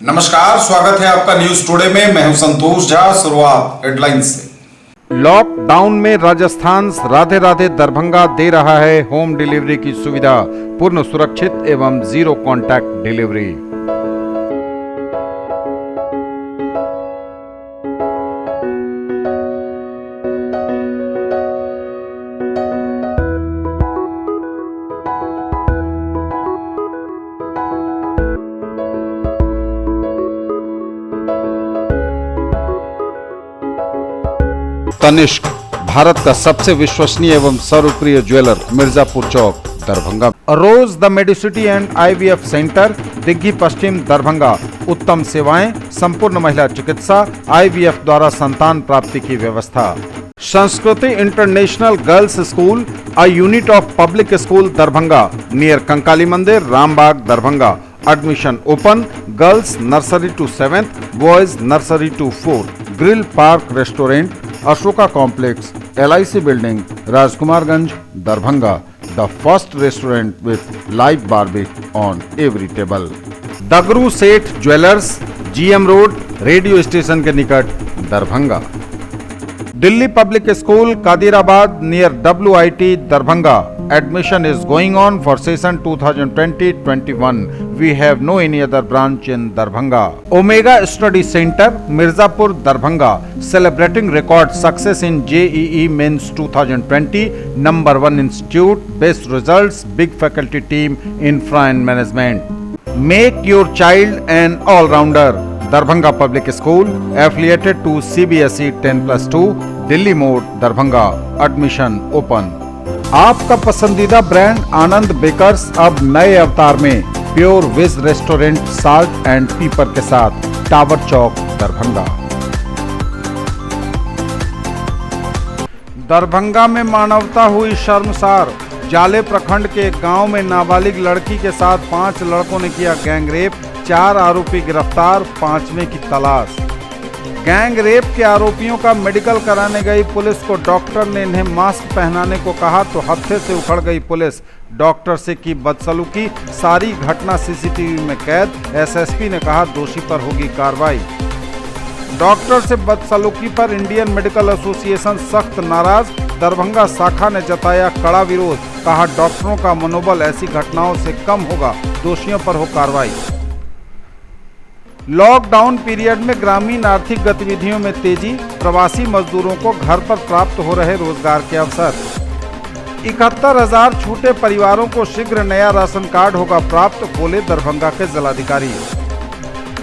नमस्कार, स्वागत है आपका न्यूज टुडे में। मैं हूं संतोष झा। शुरुआत हेडलाइंस से। लॉकडाउन में राजस्थान राधे राधे दरभंगा दे रहा है होम डिलीवरी की सुविधा, पूर्ण सुरक्षित एवं zero contact delivery. Tanishq, Bharat का सबसे विश्वसनीय एवं सर्वप्रिय jeweller, Mirzapur Chowk, Darbhanga. Rose the medicity and IVF centre, Digghi Paschim, Darbhanga. उत्तम सेवाएं, संपूर्ण महिला चिकित्सा, IVF द्वारा संतान प्राप्ति की व्यवस्था। Sanskriti international girls school, a unit of public school, Darbhanga, near Kankali Mandir, Rambagh, Darbhanga. Admission open. Girls nursery to 7th, boys nursery to 4th। Grill park restaurant, Ashoka complex, LIC building, Rajkumarganj, Darbhanga. The first restaurant with live barbecue on every table. Dagru Seth jewellers, GM road, radio station के निकट, Darbhanga. Delhi public school, Kadirabad, near WIT, Darbhanga. Admission is going on for session 2020-21. We have no any other branch in Darbhanga. Omega Study Center, Mirzapur, Darbhanga, celebrating record success in JEE Mains 2020. Number 1 institute, best results, big faculty team, infra and management. Make your child an all-rounder. Darbhanga Public School, affiliated to CBSE 10+2, Delhi Mode, Darbhanga. Admission open. आपका पसंदीदा brand आनंद bakers अब नए अवतार में, pure veg restaurant, salt and pepper के साथ, tower चौक, दरभंगा। दरभंगा में मानवता हुई शर्मसार। जाले प्रखंड के एक गांव में नाबालिग लड़की के साथ 5 लड़कों ने किया गैंगरेप, 4 आरोपी गिरफ्तार, 5वें की तलाश। गैंग रेप के आरोपियों का मेडिकल कराने गई पुलिस को डॉक्टर ने इन्हें मास्क पहनाने को कहा तो हत्थे से उखड़ गई पुलिस। डॉक्टर से की बदसलूकी, सारी घटना CCTV में कैद। SSP ने कहा दोषी पर होगी कार्रवाई। डॉक्टर से बदसलूकी पर इंडियन मेडिकल एसोसिएशन सख्त नाराज। दरभंगा शाखा ने जताया कड़ा विरोध, कहा डॉक्टरों का मनोबल ऐसी घटनाओं से कम होगा, दोषियों पर हो कार्रवाई। लॉकडाउन पीरियड में ग्रामीण आर्थिक गतिविधियों में तेजी, प्रवासी मजदूरों को घर पर प्राप्त हो रहे रोजगार के अवसर। 71,000 छूटे परिवारों को शीघ्र नया राशन कार्ड होगा प्राप्त, बोले दरभंगा के जिलाधिकारी।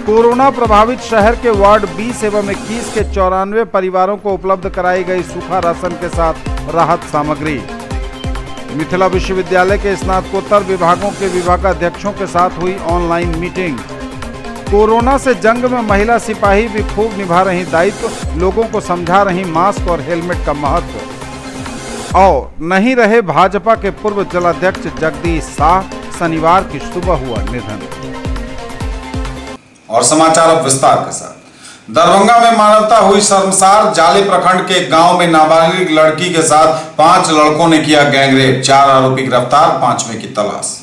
कोरोना प्रभावित शहर के वार्ड 20 एवं 21 के 94 परिवारों को उपलब्ध कराई गई सूखा राशन के साथ राहत सामग्री। मिथिला विश्वविद्यालय के स्नातकोत्तर विभागों के विभागाध्यक्षों के साथ हुई ऑनलाइन मीटिंग। कोरोना से जंग में महिला सिपाही भी खूब निभा रही दायित्व, लोगों को समझा रही मास्क और हेलमेट का महत्व। और नहीं रहे भाजपा के पूर्व जिलाध्यक्ष जगदीश शाह, शनिवार की सुबह हुआ निधन। और समाचार अब विस्तार के साथ। दरभंगा में मानवता हुई शर्मसार। जाले प्रखंड के गांव में नाबालिग लड़की के साथ 5 लड़कों ने किया गैंगरेप, 4 आरोपी गिरफ्तार, 5वें की तलाश।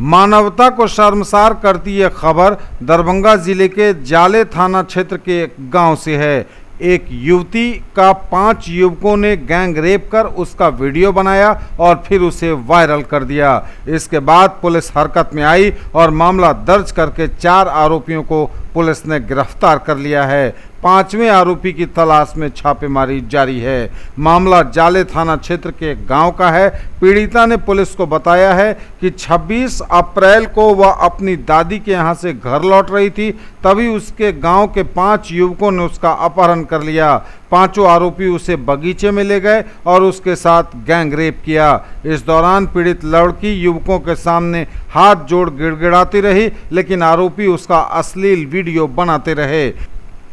मानवता को शर्मसार करती यह खबर दरभंगा जिले के जाले थाना क्षेत्र के गांव से है। एक युवती का 5 युवकों ने गैंग रेप कर उसका वीडियो बनाया और फिर उसे वायरल कर दिया। इसके बाद पुलिस हरकत में आई और मामला दर्ज करके 4 आरोपियों को पुलिस ने गिरफ्तार कर लिया है। 5वें आरोपी की तलाश में छापेमारी जारी है। मामला जाले थाना क्षेत्र के गांव का है। पीड़िता ने पुलिस को बताया है कि 26 अप्रैल को वह अपनी दादी के यहां से घर लौट रही थी, तभी उसके गांव के 5 युवकों ने उसका अपहरण कर लिया। 5 आरोपी उसे बगीचे में ले गए और उसके साथ गैंग रेप किया। इस दौरान पीड़ित लड़की युवकों के सामने हाथ जोड़ गिड़गिड़ाती रही, लेकिन आरोपी उसका अश्लील वीडियो बनाते रहे।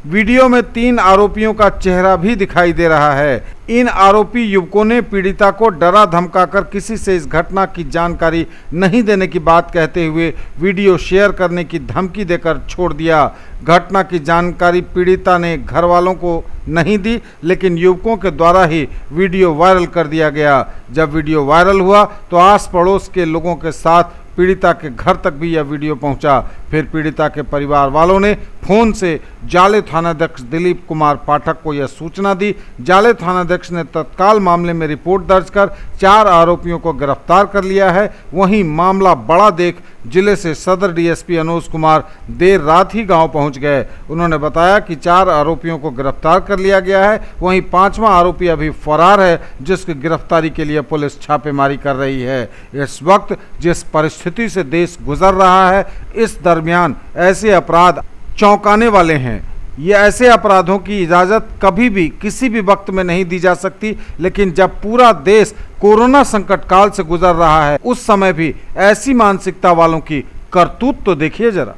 वीडियो में 3 आरोपियों का चेहरा भी दिखाई दे रहा है। इन आरोपी युवकों ने पीड़िता को डरा धमकाकर किसी से इस घटना की जानकारी नहीं देने की बात कहते हुए वीडियो शेयर करने की धमकी देकर छोड़ दिया। घटना की जानकारी पीड़िता ने घर वालों को नहीं दी, लेकिन युवकों के द्वारा ही वीडियो वायरल कर दिया गया। जब वीडियो वायरल हुआ तो आस पड़ोस के लोगों के साथ पीड़िता के घर तक भी यह वीडियो पहुंचा। फिर पीड़िता के परिवार वालों ने फोन से जाले थानाध्यक्ष दिलीप कुमार पाठक को यह सूचना दी। जाले थानाध्यक्ष ने तत्काल मामले में रिपोर्ट दर्ज कर 4 आरोपियों को गिरफ्तार कर लिया है। वहीं मामला बड़ा देख जिले से सदर डीएसपी अनुज कुमार देर रात ही गांव पहुंच गए। उन्होंने बताया कि 4 आरोपियों को गिरफ्तार कर लिया गया है। वहीं 5वां आरोपी अभी फरार है, जिसकी गिरफ्तारी के लिए पुलिस छापेमारी कर रही है। इस वक्त जिस परिस्थिति से देश गुजर रहा है, इस दरमियान ऐसे अपराध चौंकाने वाले हैं। ये ऐसे अपराधों की इजाज़त कभी भी किसी भी वक्त में नहीं दी जा सकती, लेकिन जब पूरा देश कोरोना संकट काल से गुजर रहा है, उस समय भी ऐसी मानसिकता वालों की करतूत तो देखिए जरा।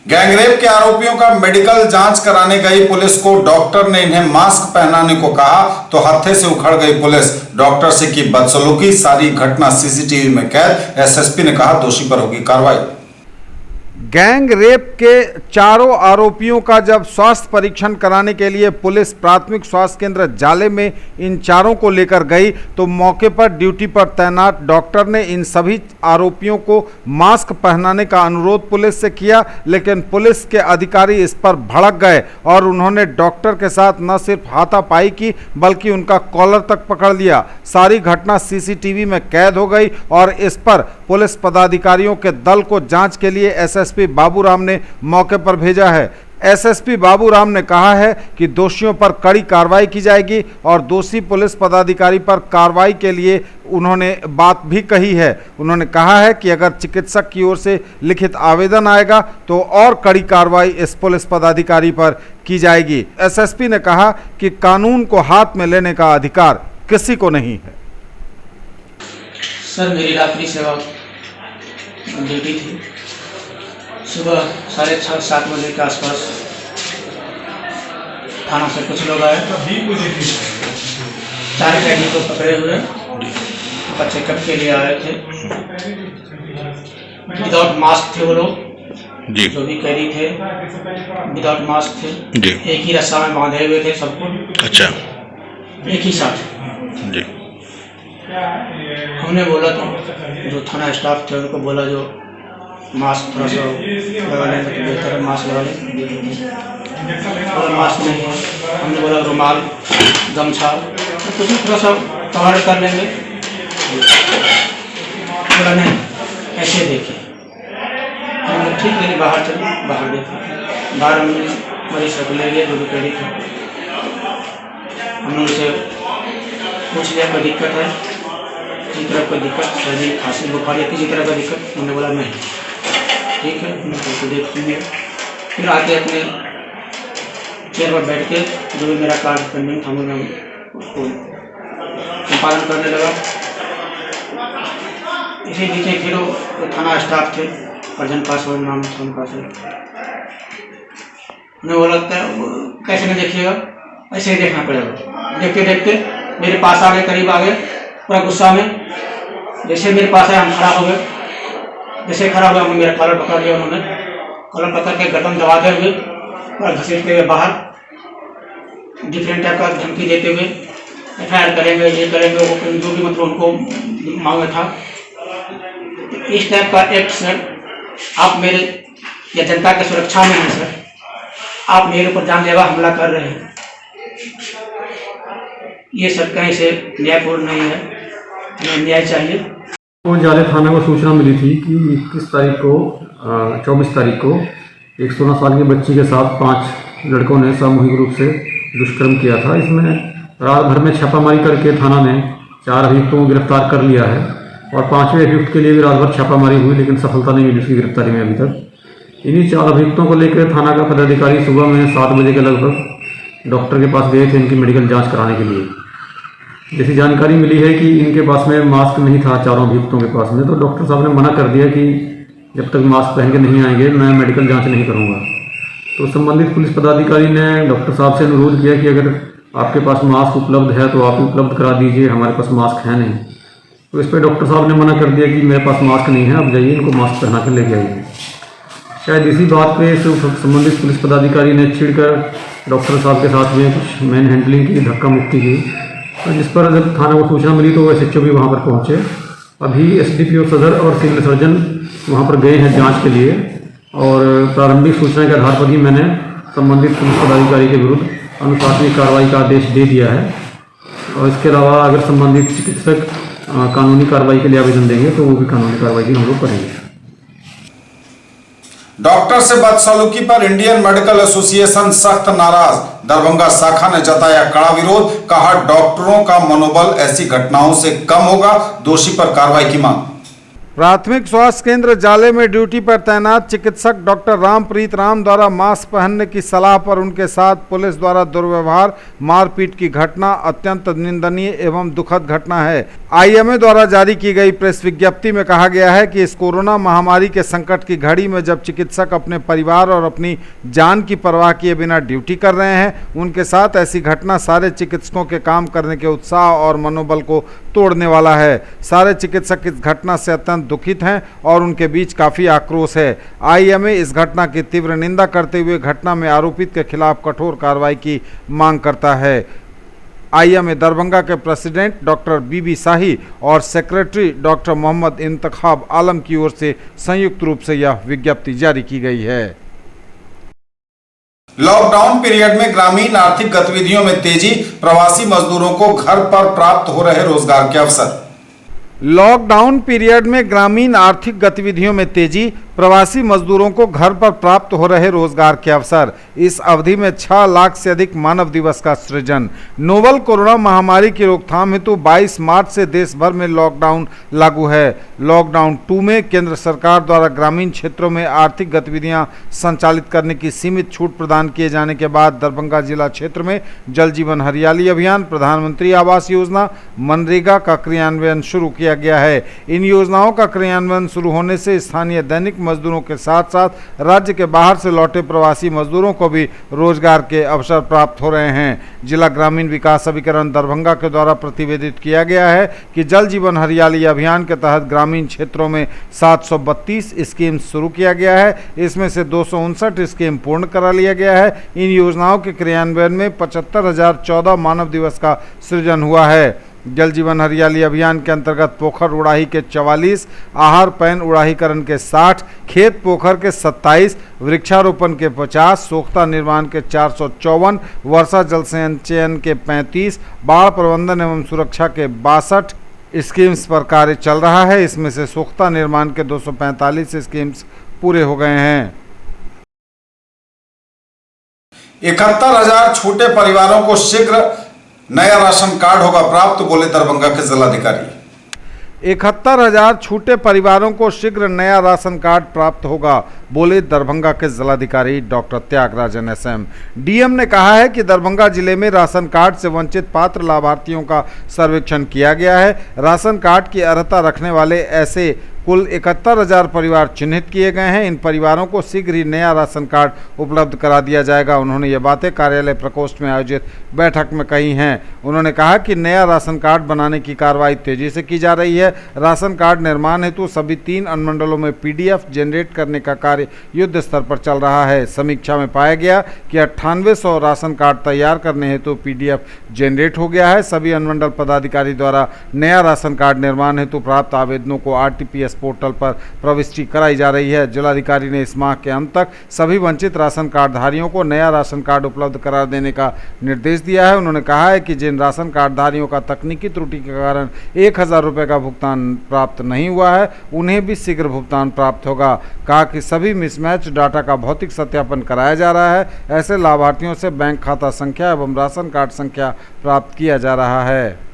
गैंगरेप के आरोपियों का मेडिकल जांच कराने गई पुलिस को डॉक्टर ने इन्हें मास्क पहनाने को कहा तो हत्थे से उखड़ गई पुलिस। डॉक्टर से की बदसलूकी, सारी घटना सीसीटीवी में कैद। एसएसपी ने कहा दोषी पर होगी कार्रवाई। गैंग रेप के 4 आरोपियों का जब स्वास्थ्य परीक्षण कराने के लिए पुलिस प्राथमिक स्वास्थ्य केंद्र जाले में इन 4 को लेकर गई तो मौके पर ड्यूटी पर तैनात डॉक्टर ने इन सभी आरोपियों को मास्क पहनाने का अनुरोध पुलिस से किया, लेकिन पुलिस के अधिकारी इस पर भड़क गए और उन्होंने डॉक्टर के साथ न सिर्फ हाथापाई की बल्कि उनका कॉलर तक पकड़ लिया। सारी घटना सीसीटीवी में कैद हो गई और इस पर पुलिस पदाधिकारियों के दल को जांच के लिए एसएसपी बाबूराम ने मौके पर भेजा है। एसएसपी बाबूराम ने कहा है कि दोषियों पर कड़ी कार्रवाई की जाएगी और दोषी पुलिस पदाधिकारी पर कार्रवाई के लिए उन्होंने बात भी कही है। उन्होंने कहा है कि अगर चिकित्सक की ओर से लिखित आवेदन आएगा तो और कड़ी कार्रवाई इस पुलिस पदाधिकारी पर की जाएगी। एसएसपी ने कहा कि कानून को हाथ में लेने का अधिकार किसी को नहीं है। सर, मेरी रात्रि सेवा ड्यूटी थी। सुबह 6:30-7 बजे के आसपास थाना से कुछ लोग आए, 4 कैदी को पकड़े हुए उनका चेकअप के लिए आए थे। विदाउट मास्क थे वो लोग जी। जो भी कैदी थे विदाउट मास्क थे जी। एक ही रस्सा में बांधे हुए थे सबको। अच्छा, एक ही साथ जी। हमने बोला तो जो थाना स्टाफ थे उनको बोला जो मास्क थोड़ा सा लगा लें तो बेहतर है, मास्क लगा लें। और मास्क नहीं है, हमने बोला रुमाल, गमछा तो कुछ भी थोड़ा सा कवर कर लेंगे। बोला नहीं, ऐसे देखिए। हमने ठीक है, बाहर चले, बाहर देखे। बाहर हमने मरीज सब ले गए जो भी कैदी थे। हमने उनसे पूछ लिया कोई दिक्कत है, किसी तरह कोई दिक्कत, सर्दी खांसी बुखार या किसी तरह का दिक्कत। उन्होंने बोला नहीं, ठीक है, हमने फोटो देख लिया। फिर आके अपने चेयर पर बैठ के जो भी मेरा कार्ड पेंडिंग था मैं उसको संपादन करने लगा। इसी बीच फिर वो थाना स्टाफ थे, अर्जन पासवान नाम था उनका से। उन्हें वो लगता है कैसे नहीं देखिएगा, ऐसे ही देखना पड़ेगा। देखते देखते मेरे पास आ गए, करीब आ गए, पूरा गुस्सा में। जैसे मेरे पास आए हम खड़ा हो गए। जैसे खड़ा हुआ मेरा कॉलर पकड़ लिया उन्होंने। कॉलर पकड़ के गर्दन दबाते हुए पूरा घसीटते हुए बाहर, डिफरेंट टाइप का धमकी देते हुए FIR करेंगे, ये करेंगे, वो करेंगे, जो भी मतलब उनको मांगा था। इस टाइप का एक्ट सर, आप मेरे या जनता की सुरक्षा में हैं सर, आप मेरे ऊपर जानलेवा हमला कर रहे हैं। ये सब कहीं से न्यायपूर्ण नहीं है, हमें न्याय चाहिए। तो जाले थाना को सूचना मिली थी कि 24 तारीख को एक 16 साल की बच्ची के साथ 5 लड़कों ने सामूहिक रूप से दुष्कर्म किया था। इसमें रात भर में छापामारी करके थाना ने 4 अभियुक्तों को गिरफ्तार कर लिया है और 5वें अभियुक्त के लिए भी रात भर छापामारी हुई, लेकिन सफलता नहीं मिली उसकी गिरफ्तारी में अभी तक। इन्हीं 4 अभियुक्तों को लेकर थाना का पदाधिकारी सुबह में 7 बजे के लगभग डॉक्टर के पास गए थे इनकी मेडिकल जाँच कराने के लिए। जैसी जानकारी मिली है कि इनके पास में मास्क नहीं था 4 अभियुक्तों के पास में, तो डॉक्टर साहब ने मना कर दिया कि जब तक मास्क पहन के नहीं आएंगे मैं मेडिकल जांच नहीं करूंगा। तो संबंधित पुलिस पदाधिकारी ने डॉक्टर साहब से अनुरोध किया कि अगर आपके पास मास्क उपलब्ध है तो आप उपलब्ध करा दीजिए, हमारे पास मास्क है नहीं। तो इस पर डॉक्टर साहब ने मना कर दिया कि मेरे पास मास्क नहीं है, आप जाइए इनको मास्क पहना के लेके आइए। शायद इसी बात पे संबंधित पुलिस पदाधिकारी ने छिड़कर डॉक्टर साहब के साथ में कुछ मैन हैंडलिंग की, धक्का मुक्की की। जिस पर जब थाना को सूचना मिली तो SHO भी वहाँ पर पहुँचे अभी एसडीपीओ सदर और सिविल सर्जन वहाँ पर गए हैं जांच के लिए, और प्रारंभिक सूचना के आधार पर ही मैंने संबंधित पुलिस पदाधिकारी के विरुद्ध अनुशासनिक कार्रवाई का आदेश दे दिया है। और इसके अलावा अगर संबंधित चिकित्सक कानूनी कार्रवाई के लिए आवेदन देंगे तो वो भी कानूनी कार्रवाई भी हम लोग करेंगे। डॉक्टर से बदसलूकी पर इंडियन मेडिकल एसोसिएशन सख्त नाराज, दरभंगा शाखा ने जताया कड़ा विरोध, कहा डॉक्टरों का मनोबल ऐसी घटनाओं से कम होगा, दोषी पर कार्रवाई की मांग। प्राथमिक स्वास्थ्य केंद्र जाले में ड्यूटी पर तैनात चिकित्सक डॉक्टर रामप्रीत राम द्वारा मास्क पहनने की सलाह पर उनके साथ पुलिस द्वारा दुर्व्यवहार, मारपीट की घटना अत्यंत निंदनीय एवं दुखद घटना है। आईएमए द्वारा जारी की गई प्रेस विज्ञप्ति में कहा गया है कि इस कोरोना महामारी के संकट की घड़ी में जब चिकित्सक अपने परिवार और अपनी जान की परवाह किए बिना ड्यूटी कर रहे हैं, उनके साथ ऐसी घटना सारे चिकित्सकों के काम करने के उत्साह और मनोबल को तोड़ने वाला है। सारे चिकित्सक इस घटना से अत्यंत दुखित हैं और उनके बीच काफी आक्रोश है। आईएमए इस घटना की तीव्र निंदा करते हुए घटना में आरोपित के खिलाफ कठोर कार्रवाई की मांग करता है। आईएमए दरभंगा के प्रेसिडेंट डॉक्टर बीबी शाही और सेक्रेटरी डॉक्टर मोहम्मद इंतखाब आलम की ओर से संयुक्त रूप से यह विज्ञप्ति जारी की गई है। लॉकडाउन पीरियड में ग्रामीण आर्थिक गतिविधियों में तेजी, प्रवासी मजदूरों को घर पर प्राप्त हो रहे रोजगार के अवसर। लॉकडाउन पीरियड में ग्रामीण आर्थिक गतिविधियों में तेजी, प्रवासी मजदूरों को घर पर प्राप्त हो रहे रोजगार के अवसर। इस अवधि में 6 लाख से अधिक मानव दिवस का सृजन। नोवल कोरोना महामारी की रोकथाम हेतु 22 मार्च से देश भर में लॉकडाउन लागू है। लॉकडाउन 2 में केंद्र सरकार द्वारा ग्रामीण क्षेत्रों में आर्थिक गतिविधियां संचालित करने की सीमित छूट प्रदान किए जाने के बाद दरभंगा जिला क्षेत्र में जल जीवन हरियाली अभियान, प्रधानमंत्री आवास योजना, मनरेगा का क्रियान्वयन शुरू किया गया है। इन योजनाओं का क्रियान्वयन शुरू होने से स्थानीय दैनिक मजदूरों के साथ साथ राज्य के बाहर से लौटे प्रवासी मजदूरों को भी रोजगार के अवसर प्राप्त हो रहे हैं। जिला ग्रामीण विकास अभिकरण दरभंगा के द्वारा प्रतिवेदित किया गया है कि जल जीवन हरियाली अभियान के तहत ग्रामीण क्षेत्रों में 732 स्कीम शुरू किया गया है। इसमें से 259 स्कीम पूर्ण करा लिया गया है। इन योजनाओं के क्रियान्वयन में 75,014 मानव दिवस का सृजन हुआ है। जल जीवन हरियाली अभियान के अंतर्गत पोखर उड़ाही के 44, आहार पैन उड़ाहीकरण के 60, खेत पोखर के 27, वृक्षारोपण के 50, सोख्ता निर्माण के 454, वर्षा जल संचयन के 35, बाढ़ प्रबंधन एवं सुरक्षा के 62 स्कीम्स पर कार्य चल रहा है। इसमें से सोख्ता निर्माण के 245 स्कीम्स पूरे हो गए हैं। 71,000 छोटे परिवारों को शीघ्र नया राशन कार्ड होगा प्राप्त, बोले दरभंगा के जिलाधिकारी। 71,000 छोटे परिवारों को शीघ्र नया राशन कार्ड प्राप्त होगा, बोले दरभंगा के जिलाधिकारी डॉक्टर त्यागराजन एसएम। डीएम ने कहा है कि दरभंगा जिले में राशन कार्ड से वंचित पात्र लाभार्थियों का सर्वेक्षण किया गया है। राशन कार्ड की अर्हता रखने वाले ऐसे कुल 71,000 परिवार चिन्हित किए गए हैं। इन परिवारों को शीघ्र ही नया राशन कार्ड उपलब्ध करा दिया जाएगा। उन्होंने ये बातें कार्यालय प्रकोष्ठ में आयोजित बैठक में कही हैं। उन्होंने कहा कि नया राशन कार्ड बनाने की कार्रवाई तेजी से की जा रही है। राशन कार्ड निर्माण हेतु सभी 3 अनुमंडलों में PDF जनरेट करने का कार्य युद्ध स्तर पर चल रहा है। समीक्षा में पाया गया कि 9800 राशन कार्ड तैयार करने हेतु PDF जनरेट हो गया है। सभी अनुमंडल पदाधिकारी द्वारा नया राशन कार्ड निर्माण हेतु प्राप्त आवेदनों को RTPS पोर्टल पर प्रविष्टि कराई जा रही है। जिलाधिकारी ने इस माह के अंत तक सभी वंचित राशन कार्डधारियों को नया राशन कार्ड उपलब्ध करा देने का निर्देश दिया है। उन्होंने कहा है कि जिन राशन कार्डधारियों का तकनीकी त्रुटि के कारण 1,000 रुपये का भुगतान प्राप्त नहीं हुआ है, उन्हें भी शीघ्र भुगतान प्राप्त होगा। कहा कि सभी मिसमैच डाटा का भौतिक सत्यापन कराया जा रहा है। ऐसे लाभार्थियों से बैंक खाता संख्या एवं राशन कार्ड संख्या प्राप्त किया जा रहा है।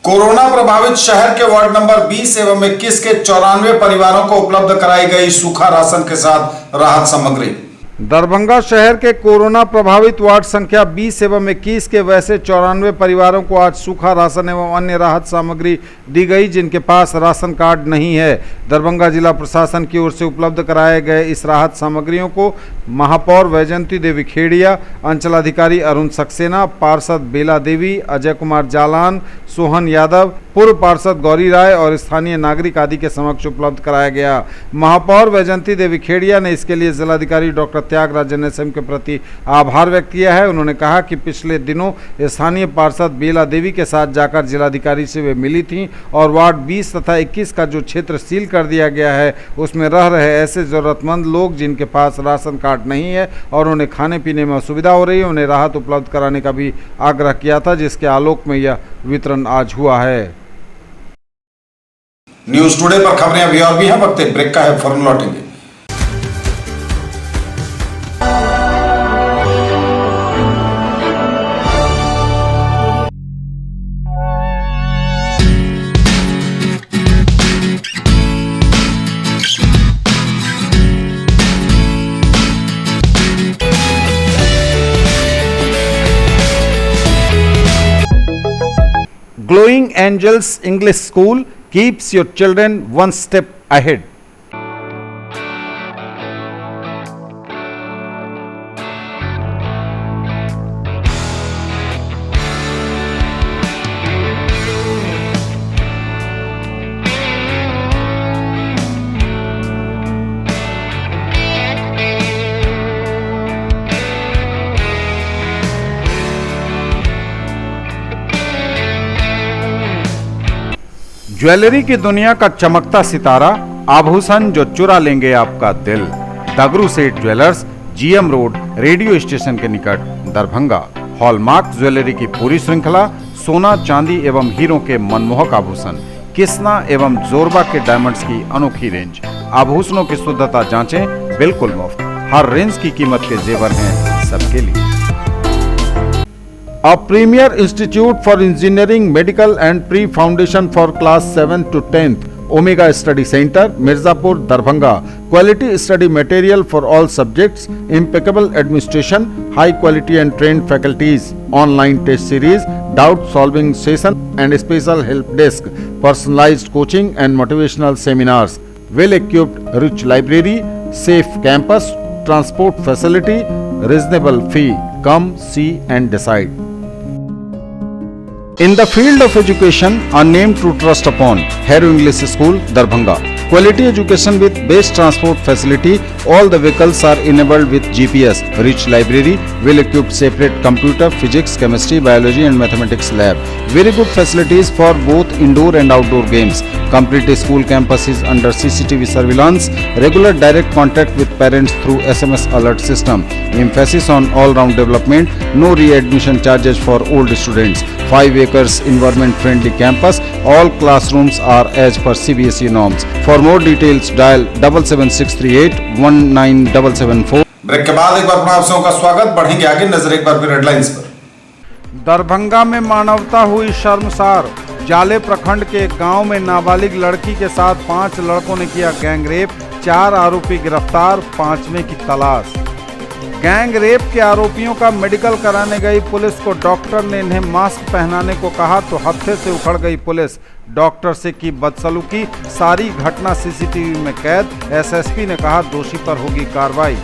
कोरोना प्रभावित शहर के वार्ड नंबर 20 एवं 21 के 94 परिवारों को उपलब्ध कराई गई सूखा राशन के साथ राहत सामग्री। दरभंगा शहर के कोरोना प्रभावित वार्ड संख्या 20 एवं 21 के वैसे 94 परिवारों को आज सूखा राशन एवं अन्य राहत सामग्री दी गई, जिनके पास राशन कार्ड नहीं है। दरभंगा जिला प्रशासन की ओर से उपलब्ध कराए गए इस राहत सामग्रियों को महापौर वैजयंती देवी खेड़िया, अंचलाधिकारी अरुण सक्सेना, पार्षद बेला देवी, अजय कुमार जालान, सोहन यादव, पूर्व पार्षद गौरी राय और स्थानीय नागरिक आदि के समक्ष उपलब्ध कराया गया। महापौर वैजयंती देवी खेड़िया ने इसके लिए जिलाधिकारी डॉक्टर त्यागराज NSM के प्रति आभार व्यक्त किया है। उन्होंने कहा कि पिछले दिनों स्थानीय पार्षद बेला देवी के साथ जाकर जिलाधिकारी से वे मिली थीं और वार्ड 20 तथा 21 का जो क्षेत्र सील कर दिया गया है उसमें रह रहे ऐसे जरूरतमंद लोग जिनके पास राशन कार्ड नहीं है और उन्हें खाने पीने में असुविधा हो रही है, उन्हें राहत उपलब्ध कराने का भी आग्रह किया था, जिसके आलोक में यह वितरण आज हुआ है। न्यूज टुडे पर खबरें अभी और भी हैं, वक्त एक ब्रेक का है, फौरन लौटेंगे। Glowing Angels English School keeps your children one step ahead. Jewellery की दुनिया का चमकता सितारा, आभूषण जो चुरा लेंगे आपका दिल। दगरू Seth jewellers, GM road, radio station के निकट, दरभंगा। हॉलमार्क ज्वेलरी की पूरी श्रृंखला, सोना, चांदी एवं हीरों के मनमोहक आभूषण, किस्ना एवं जोरबा के डायमंड्स की अनोखी रेंज। आभूषणों की शुद्धता जांचें, बिल्कुल मुफ्त। हर रेंज की कीमत के जेवर हैं सबके लिए। A premier institute for engineering, medical and pre-foundation for class 7 to 10th, Omega Study Center, Mirzapur, Darbhanga. Quality study material for all subjects, impeccable administration, high quality and trained faculties, online test series, doubt solving session and special help desk, personalized coaching and motivational seminars, well equipped rich library, safe campus, transport facility, reasonable fee. Come see and decide. In the field of education, a name to trust upon, Hero English School, Darbhanga. Quality education with best transport facility. All the vehicles are enabled with GPS. Rich library, well-equipped separate computer, physics, chemistry, biology and mathematics lab. Very good facilities for both indoor and outdoor games. Complete school campus is under CCTV surveillance. Regular direct contact with parents through SMS alert system. Emphasis on all-round development. No re-admission charges for old students. 5 acres environment-friendly campus. All classrooms are as per CBSE norms. For more details, dial 77638 break के बाद एक बार पुनः आप सबों का स्वागत। बढ़ेंगे आगे, नजर एक बार फिर हेडलाइंस पर। दरभंगा में मानवता हुई शर्मसार। जाले प्रखंड के एक गांव में नाबालिग लड़की के साथ 5 लड़कों ने किया गैंगरेप। 4 आरोपी गिरफ्तार, 5वें की तलाश। गैंग रेप के आरोपियों का मेडिकल कराने गई पुलिस को डॉक्टर ने इन्हें मास्क पहनाने को कहा तो हत्थे से उखड़ गई पुलिस। डॉक्टर से की बदसलूकी, सारी घटना CCTV में कैद। SSP ने कहा दोषी पर होगी कार्रवाई।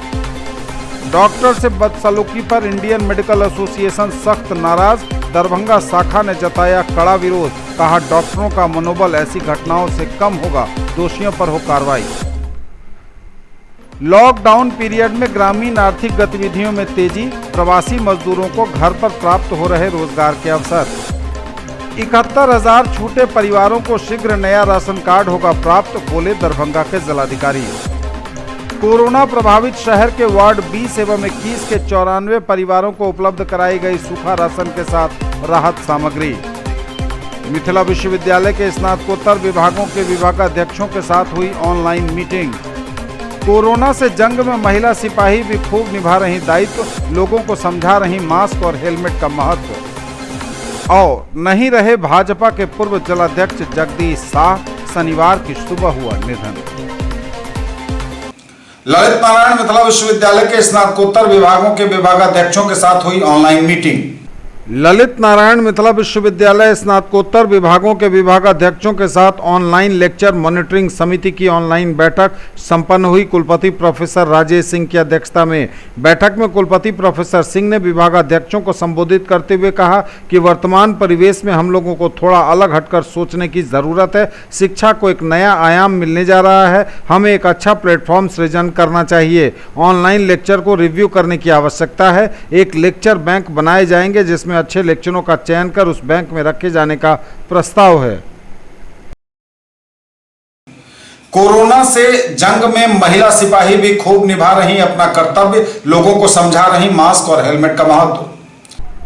डॉक्टर से बदसलूकी पर इंडियन मेडिकल एसोसिएशन सख्त नाराज। दरभंगा शाखा ने जताया कड़ा विरोध, कहा डॉक्टरों का मनोबल ऐसी घटनाओं से कम होगा, दोषियों पर हो कार्रवाई। लॉकडाउन पीरियड में ग्रामीण आर्थिक गतिविधियों में तेजी, प्रवासी मजदूरों को घर पर प्राप्त हो रहे रोजगार के अवसर। 71,000 छूटे परिवारों को शीघ्र नया राशन कार्ड होगा प्राप्त, बोले दरभंगा के जिलाधिकारी। कोरोना प्रभावित शहर के वार्ड 20 एवं 21 के 94 परिवारों को उपलब्ध कराई गई सूखा राशन के साथ राहत सामग्री। मिथिला विश्वविद्यालय के स्नातकोत्तर विभागों के विभागाध्यक्षों के साथ हुई ऑनलाइन मीटिंग। कोरोना से जंग में महिला सिपाही भी खूब निभा रही दायित्व, लोगों को समझा रही मास्क और हेलमेट का महत्व। और नहीं रहे भाजपा के पूर्व जिलाध्यक्ष जगदीश शाह, शनिवार की सुबह हुआ निधन। ललित नारायण मिथिला विश्वविद्यालय के स्नातकोत्तर विभागों के विभागाध्यक्षों के साथ हुई ऑनलाइन मीटिंग। ललित नारायण मिथिला विश्वविद्यालय स्नातकोत्तर विभागों के विभागाध्यक्षों के साथ ऑनलाइन लेक्चर मॉनिटरिंग समिति की ऑनलाइन बैठक संपन्न हुई। कुलपति प्रोफेसर राजेश सिंह की अध्यक्षता में बैठक में कुलपति प्रोफेसर सिंह ने विभागाध्यक्षों को संबोधित करते हुए कहा कि वर्तमान परिवेश में हम लोगों को थोड़ा अलग हटकर सोचने की ज़रूरत है। शिक्षा को एक नया आयाम मिलने जा रहा है, हमें एक अच्छा प्लेटफॉर्म सृजन करना चाहिए। ऑनलाइन लेक्चर को रिव्यू करने की आवश्यकता है। एक लेक्चर बैंक बनाए जाएंगे जिसमें अच्छे लेक्चरों का चयन कर उस बैंक में रखे जाने का प्रस्ताव है। कोरोना से जंग में महिला सिपाही भी खूब निभा रही अपना कर्तव्य, लोगों को समझा रही मास्क और हेलमेट का महत्व।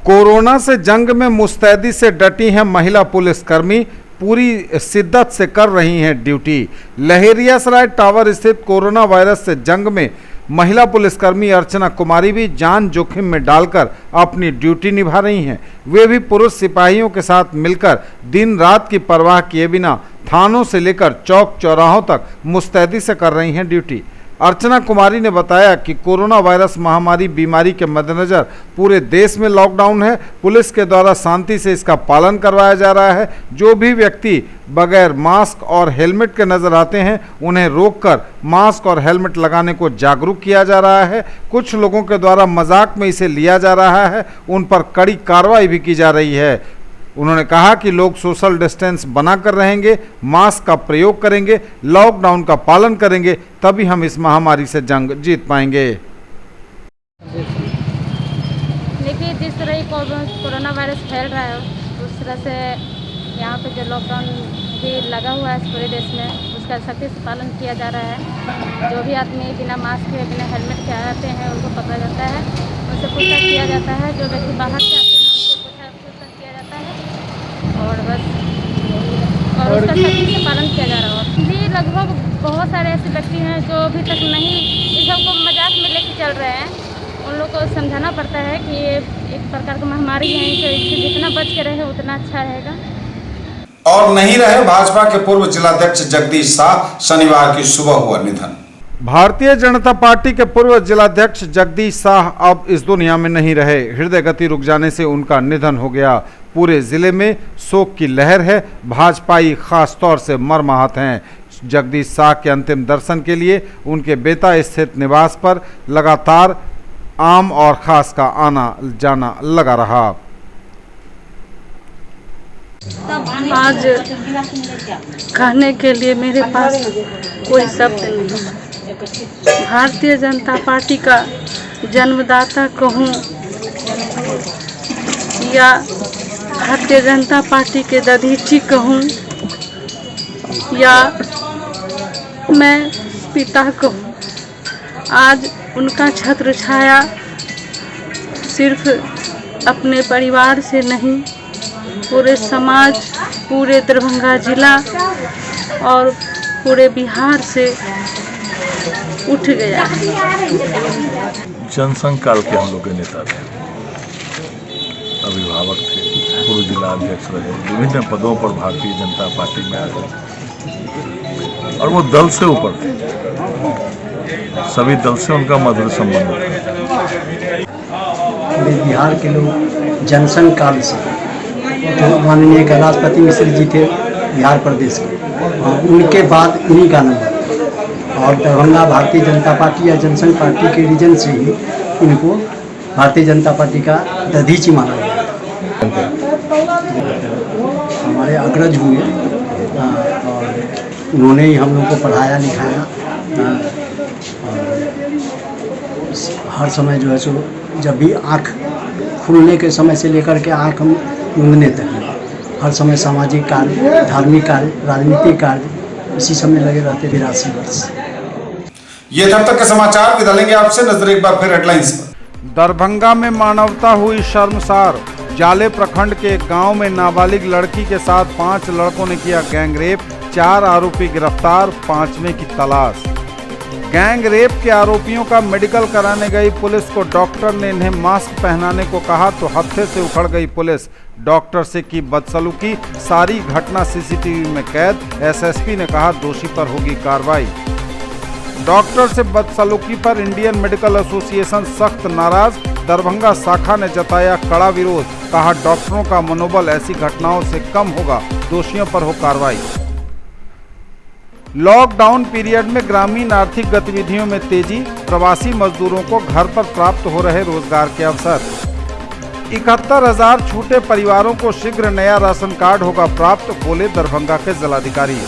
कोरोना से जंग में मुस्तैदी से डटी हैं महिला पुलिसकर्मी, पूरी शिद्दत से कर रही हैं ड्यूटी। लहेरियासराय टावर स्थित कोरोना वायरस से जंग में महिला पुलिसकर्मी अर्चना कुमारी भी जान जोखिम में डालकर अपनी ड्यूटी निभा रही हैं। वे भी पुरुष सिपाहियों के साथ मिलकर दिन रात की परवाह किए बिना थानों से लेकर चौक चौराहों तक मुस्तैदी से कर रही हैं ड्यूटी। अर्चना कुमारी ने बताया कि कोरोना वायरस महामारी बीमारी के मद्देनज़र पूरे देश में लॉकडाउन है। पुलिस के द्वारा शांति से इसका पालन करवाया जा रहा है। जो भी व्यक्ति बगैर मास्क और हेलमेट के नजर आते हैं उन्हें रोककर मास्क और हेलमेट लगाने को जागरूक किया जा रहा है। कुछ लोगों के द्वारा मजाक में इसे लिया जा रहा है, उन पर कड़ी कार्रवाई भी की जा रही है। उन्होंने कहा कि लोग सोशल डिस्टेंस बनाकर रहेंगे, मास्क का प्रयोग करेंगे, लॉकडाउन का पालन करेंगे, तभी हम इस महामारी से जंग जीत पाएंगे। देखिए, जिस तरह कोरोना वायरस फैल रहा है उस तरह से यहाँ पे जो लॉकडाउन भी लगा हुआ है पूरे देश में, उसका सख्ती से पालन किया जा रहा है। जो भी आदमी बिना मास्क के बिना हेलमेट के आते हैं उनको पकड़ा जाता है, उनसे पूछताछ किया जाता है। जो व्यक्ति बाहर से आते हैं उनसे पूछताछ किया जाता है और बस और उसका सख्ती से पालन किया जा रहा है। जी, लगभग बहुत सारे ऐसे व्यक्ति हैं जो अभी तक नहीं इस सबको मजाक में लेके चल रहे हैं। उन लोग को समझाना पड़ता है कि ये एक प्रकार की महामारी है, इससे जितना बच के रहे उतना अच्छा रहेगा। और नहीं रहे भाजपा के पूर्व जिलाध्यक्ष जगदीश शाह, शनिवार की सुबह हुआ निधन। भारतीय जनता पार्टी के पूर्व जिलाध्यक्ष जगदीश शाह अब इस दुनिया में नहीं रहे। हृदय गति रुक जाने से उनका निधन हो गया। पूरे जिले में शोक की लहर है। भाजपाई खास तौर से मर्माहत हैं। जगदीश शाह के अंतिम दर्शन के लिए उनके बेता स्थित निवास पर लगातार आम और खास का आना जाना लगा रहा। आज कहने के लिए मेरे पास कोई शब्द नहीं है। भारतीय जनता पार्टी का जन्मदाता कहूँ या भारतीय जनता पार्टी के दधीची कहूँ या मैं पिता कहूँ, आज उनका छत्र छाया सिर्फ अपने परिवार से नहीं, पूरे समाज, पूरे दरभंगा जिला और पूरे बिहार से उठ गया। जनसंघ काल के हम लोग के नेता थे, अभिभावक थे, पूर्व जिला अध्यक्ष रहे, विभिन्न पदों पर भारतीय जनता पार्टी में आ गए और वो दल से ऊपर थे। सभी दल से उनका मधुर संबंध था। बिहार के लोग जनसंघ काल से जो माननीय कैलाशपति मिश्र जी थे बिहार प्रदेश के, और उनके बाद इन्हीं का नंबर और दरभंगा भारतीय जनता पार्टी या जनसंघ पार्टी के रीजन से ही इनको भारतीय जनता पार्टी का दधीची माना गया। हमारे अग्रज हुए और उन्होंने ही हम लोग को पढ़ाया लिखाया। हर समय जो है सो जब भी आँख खुलने के समय से लेकर के आँख हम मूंदने तक हर समय सामाजिक कार्य, धार्मिक कार्य, राजनीतिक कार्य इसी समय लगे रहते। 82 वर्ष। ये तब तक के समाचार, विदा लेंगे आपसे। नजर एक बार फिर हेडलाइंस पर। दरभंगा में मानवता हुई शर्मसार। जाले प्रखंड के एक गांव में नाबालिग लड़की के साथ 5 लड़कों ने किया गैंगरेप। 4 आरोपी गिरफ्तार, 5वें की तलाश। गैंग रेप के आरोपियों का मेडिकल कराने गई पुलिस को डॉक्टर ने इन्हें मास्क पहनाने को कहा तो हत्थे से उखड़ गई पुलिस। डॉक्टर से की बदसलूकी, सारी घटना सीसीटीवी में कैद। एसएसपी ने कहा दोषी पर होगी कार्रवाई। डॉक्टर से बदसलूकी पर इंडियन मेडिकल एसोसिएशन सख्त नाराज, दरभंगा शाखा ने जताया कड़ा विरोध, कहा डॉक्टरों का मनोबल ऐसी घटनाओं से कम होगा, दोषियों पर हो कार्रवाई। लॉकडाउन पीरियड में ग्रामीण आर्थिक गतिविधियों में तेजी, प्रवासी मजदूरों को घर पर प्राप्त हो रहे रोजगार के अवसर। 71,000 छूटे परिवारों को शीघ्र नया राशन कार्ड होगा प्राप्त, बोले दरभंगा के जिलाधिकारी।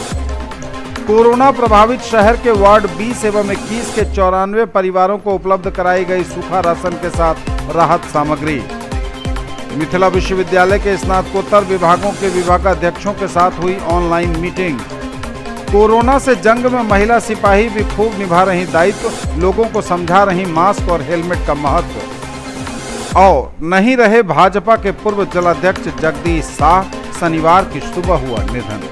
कोरोना प्रभावित शहर के वार्ड 20 एवं 21 के 94 परिवारों को उपलब्ध कराई गई सूखा राशन के साथ राहत सामग्री। मिथिला विश्वविद्यालय के स्नातकोत्तर विभागों के विभागाध्यक्षों के साथ हुई ऑनलाइन मीटिंग। कोरोना से जंग में महिला सिपाही भी खूब निभा रही दायित्व, लोगों को समझा रही मास्क और हेलमेट का महत्व। और नहीं रहे भाजपा के पूर्व जिलाध्यक्ष जगदीश शाह, शनिवार की सुबह हुआ निधन।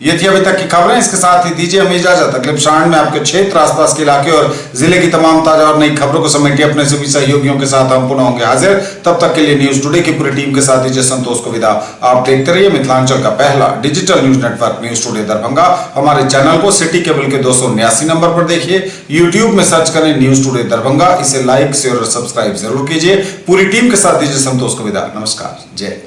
ये थी अभी तक की खबरें, इसके साथ ही दीजिए हमें इजाजत। अगले क्षण में आपके क्षेत्र, आसपास के इलाके और जिले की तमाम ताजा और नई खबरों को समेटे अपने सभी सहयोगियों के साथ हम पुनः होंगे हाजिर। तब तक के लिए न्यूज टुडे की पूरी टीम के साथ दीजिए संतोष को विदा। आप देखते रहिए मिथिलांचल का पहला digital news network news today Darbhanga. हमारे चैनल को सिटी केबल के 279 नंबर पर देखिए, यूट्यूब में सर्च करें न्यूज टुडे दरभंगा। इसे लाइक, शेयर और सब्सक्राइब जरूर कीजिए। पूरी टीम के साथ दीजिए संतोष को विदा। नमस्कार, जय।